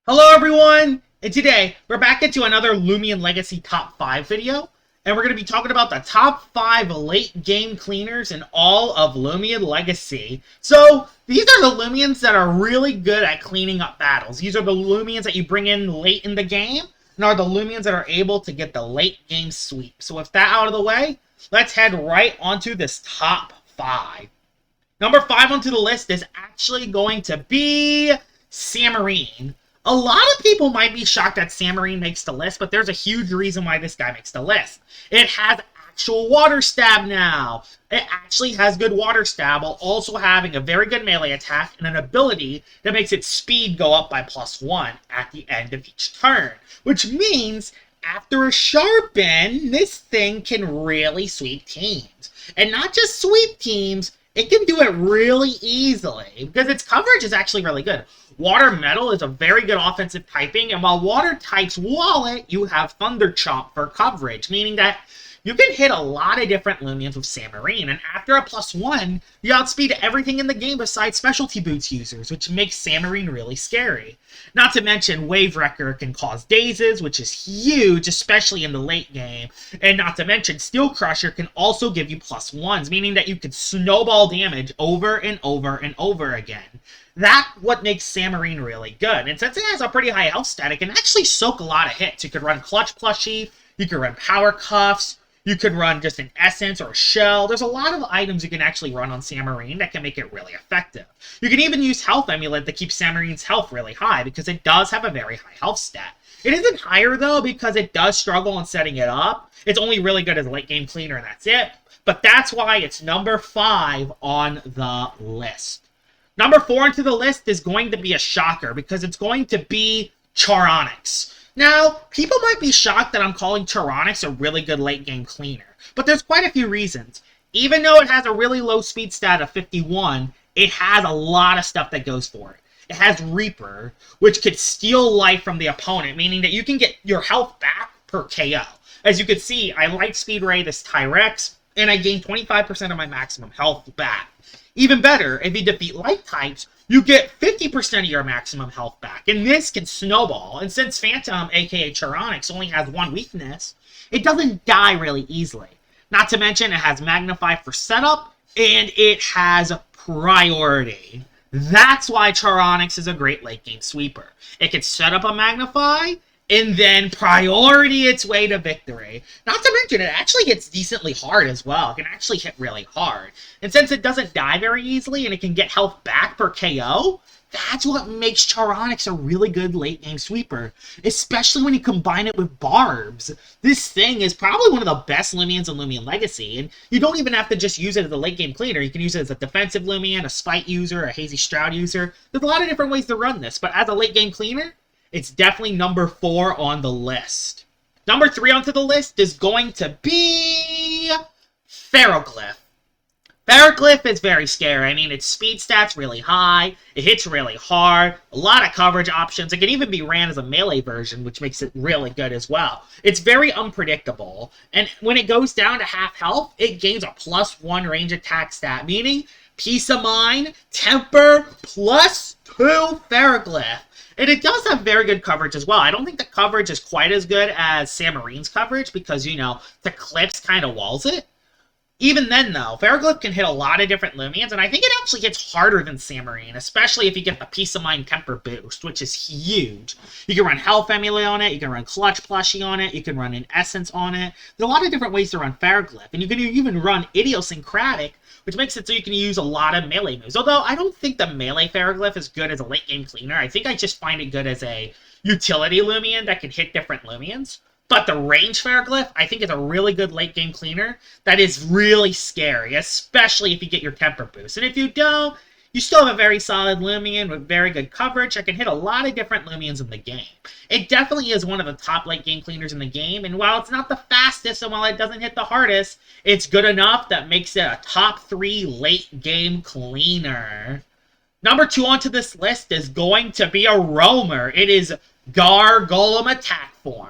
Hello everyone! And today, we're back into another Loomian Legacy Top 5 video. And we're going to be talking about the top 5 late game cleaners in all of Loomian Legacy. So, these are the Loomians that are really good at cleaning up battles. These are the Loomians that you bring in late in the game, and are the Loomians that are able to get the late game sweep. So with that out of the way, let's head right onto this top 5. Number 5 onto the list is actually going to be Samarine. A lot of people might be shocked that Samarine makes the list, but there's a huge reason why this guy makes the list. It has actual water stab now. It actually has good water stab while also having a very good melee attack and an ability that makes its speed go up by +1 at the end of each turn. Which means after a sharpen, this thing can really sweep teams. And not just sweep teams, it can do it really easily because its coverage is actually really good. Water Metal is a very good offensive typing, and while Water types Wallet, you have Thunder Chomp for coverage, meaning that you can hit a lot of different Loomians with Samarine, and after a +1, you outspeed everything in the game besides Specialty Boots users, which makes Samarine really scary. Not to mention, Wave Wrecker can cause dazes, which is huge, especially in the late game. And not to mention, Steel Crusher can also give you +1s, meaning that you can snowball damage over and over and over again. That's what makes Samarine really good. And since it has a pretty high health stat, it can actually soak a lot of hits. You could run Clutch Plushie, you could run Power Cuffs, you could run just an Essence or a Shell. There's a lot of items you can actually run on Samarine that can make it really effective. You can even use Health Amulet to keep Samarine's health really high because it does have a very high health stat. It isn't higher though because it does struggle in setting it up. It's only really good as a late game cleaner and that's it. But that's why it's number 5 on the list. Number 4 into the list is going to be a shocker because it's going to be Charonics. Now, people might be shocked that I'm calling Charonics a really good late game cleaner, but there's quite a few reasons. Even though it has a really low speed stat of 51, it has a lot of stuff that goes for it. It has Reaper, which could steal life from the opponent, meaning that you can get your health back per KO. As you can see, I light speed ray this Tyrex, and I gain 25% of my maximum health back. Even better, if you defeat light types, you get 50% of your maximum health back, and this can snowball. And since Phantom, aka Charonics, only has one weakness, it doesn't die really easily. Not to mention, it has Magnify for setup, and it has Priority. That's why Charonics is a great late game sweeper. It can set up a Magnify, and then priority its way to victory. Not to mention, it actually hits decently hard as well. It can actually hit really hard. And since it doesn't die very easily and it can get health back per KO, that's what makes Charonics a really good late game sweeper. Especially when you combine it with Barbs. This thing is probably one of the best Loomians in Loomian Legacy. And you don't even have to just use it as a late game cleaner. You can use it as a defensive Loomian, a Spite user, a Hazy Stroud user. There's a lot of different ways to run this. But as a late game cleaner, it's definitely number 4 on the list. Number 3 onto the list is going to be Ferroglyph. Ferroglyph is very scary. I mean, its speed stat's really high, it hits really hard, a lot of coverage options. It can even be ran as a melee version, which makes it really good as well. It's very unpredictable, and when it goes down to half health, it gains a +1 range attack stat, meaning Peace of Mind, Temper, +2 Ferroglyph. And it does have very good coverage as well. I don't think the coverage is quite as good as Samarine's coverage because, you know, the clips kind of walls it. Even then, though, Ferroglyph can hit a lot of different Loomians, and I think it actually hits harder than Samarine, especially if you get the Peace of Mind Temper boost, which is huge. You can run Health Amulet on it, you can run Clutch Plushie on it, you can run an Essence on it. There's a lot of different ways to run Ferroglyph, and you can even run Idiosyncratic, which makes it so you can use a lot of melee moves. Although, I don't think the melee Ferroglyph is good as a late game cleaner. I think I just find it good as a utility Loomian that can hit different Loomians. But the range Ferroglyph, I think, is a really good late game cleaner that is really scary, especially if you get your Temper boost. And if you don't, you still have a very solid Loomian with very good coverage that can hit a lot of different Loomians in the game. It definitely is one of the top late game cleaners in the game, and while it's not the fastest and while it doesn't hit the hardest, it's good enough that makes it a top 3 late game cleaner. Number 2 onto this list is going to be a roamer. It is Gargoyle attack form.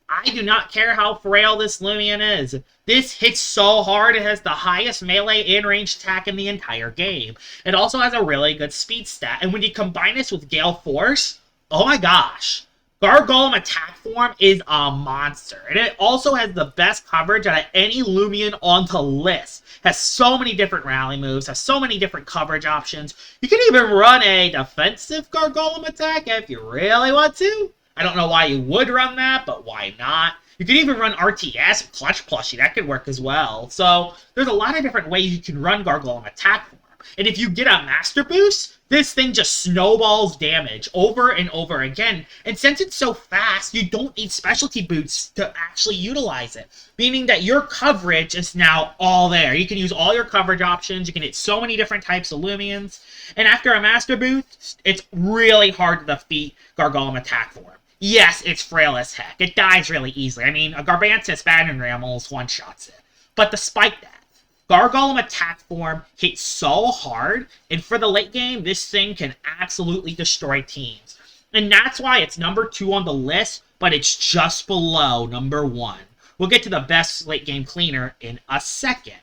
I do not care how frail this Loomian is. This hits so hard, it has the highest melee and range attack in the entire game. It also has a really good speed stat, and when you combine this with Gale Force, Oh my gosh. Gargoyle attack form is a monster. And it also has the best coverage out of any Loomian on the list. Has so many different rally moves, has so many different coverage options. You can even run a defensive Gargoyle attack if you really want to. I don't know why you would run that, but why not? You can even run RTS, Clutch Plushie. That could work as well. So there's a lot of different ways you can run Gargoyle attack form. And if you get a Master Boost, this thing just snowballs damage over and over again. And since it's so fast, you don't need specialty boots to actually utilize it. Meaning that your coverage is now all there. You can use all your coverage options. You can hit so many different types of Loomians. And after a Master Boost, it's really hard to defeat Gargoyle attack form. Yes, it's frail as heck. It dies really easily. I mean, a Garbantis Battering Ram almost one-shots it. But despite that, Gargoyle attack form hits so hard, and for the late game, this thing can absolutely destroy teams. And that's why it's number 2 on the list, but it's just below number 1. We'll get to the best late game cleaner in a second.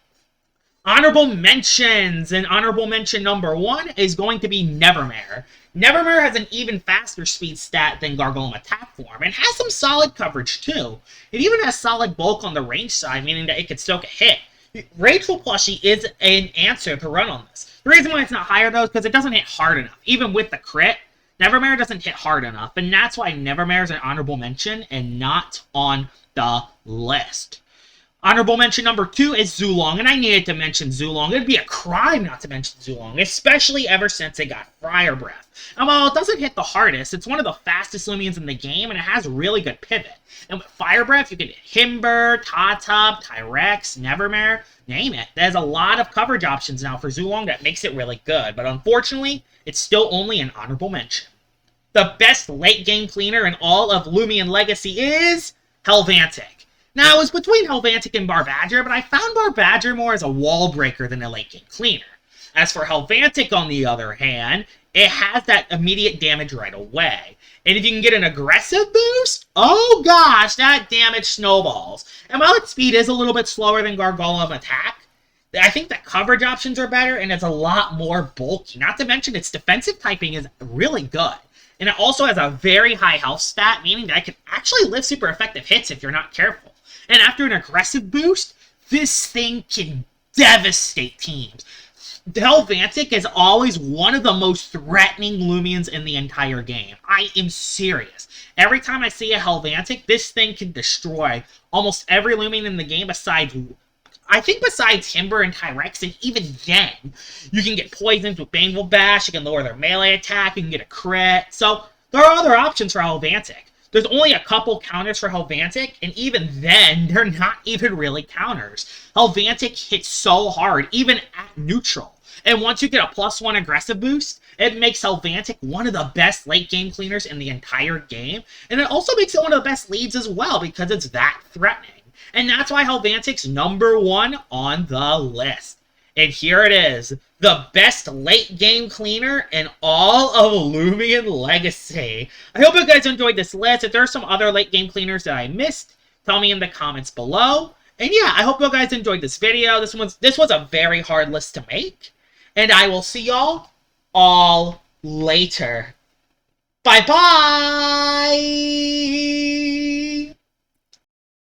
Honorable mentions, and honorable mention number 1 is going to be Nevermire. Nevermire has an even faster speed stat than Gargoyle attack form, and has some solid coverage too. It even has solid bulk on the range side, meaning that it could stoke a hit. Rageful Plushie is an answer to run on this. The reason why it's not higher though is because it doesn't hit hard enough. Even with the crit, Nevermire doesn't hit hard enough, and that's why Nevermire is an honorable mention and not on the list. Honorable mention number 2 is Zulong, and I needed to mention Zulong. It'd be a crime not to mention Zulong, especially ever since it got Fire Breath. And while it doesn't hit the hardest, it's one of the fastest Loomians in the game, and it has really good pivot. And with Fire Breath, you can hit Himber, Tatub, Tyrex, Nevermire, name it. There's a lot of coverage options now for Zulong that makes it really good, but unfortunately, it's still only an honorable mention. The best late game cleaner in all of Loomian Legacy is Helvantic. Now, it was between Helvantic and Barbadger, but I found Barbadger more as a wall breaker than a late game cleaner. As for Helvantic, on the other hand, it has that immediate damage right away. And if you can get an aggressive boost, oh gosh, that damage snowballs. And while its speed is a little bit slower than Gargoyle attack, I think the coverage options are better and it's a lot more bulky. Not to mention its defensive typing is really good. And it also has a very high health stat, meaning that it can actually live super effective hits if you're not careful. And after an aggressive boost, this thing can devastate teams. Helvantic is always one of the most threatening Loomians in the entire game. I am serious. Every time I see a Helvantic, this thing can destroy almost every Loomian in the game besides Himber and Tyrex, and even then, you can get poisoned with Bangle Bash, you can lower their melee attack, you can get a crit. So, there are other options for Helvantic. There's only a couple counters for Helvantic, and even then, they're not even really counters. Helvantic hits so hard, even at neutral. And once you get a +1 aggressive boost, it makes Helvantic one of the best late game cleaners in the entire game. And it also makes it one of the best leads as well, because it's that threatening. And that's why Helvantic's number 1 on the list. And here it is, the best late game cleaner in all of Loomian Legacy. I hope you guys enjoyed this list. If there are some other late game cleaners that I missed, tell me in the comments below. And yeah, I hope you guys enjoyed this video. This was a very hard list to make. And I will see y'all all later. Bye-bye!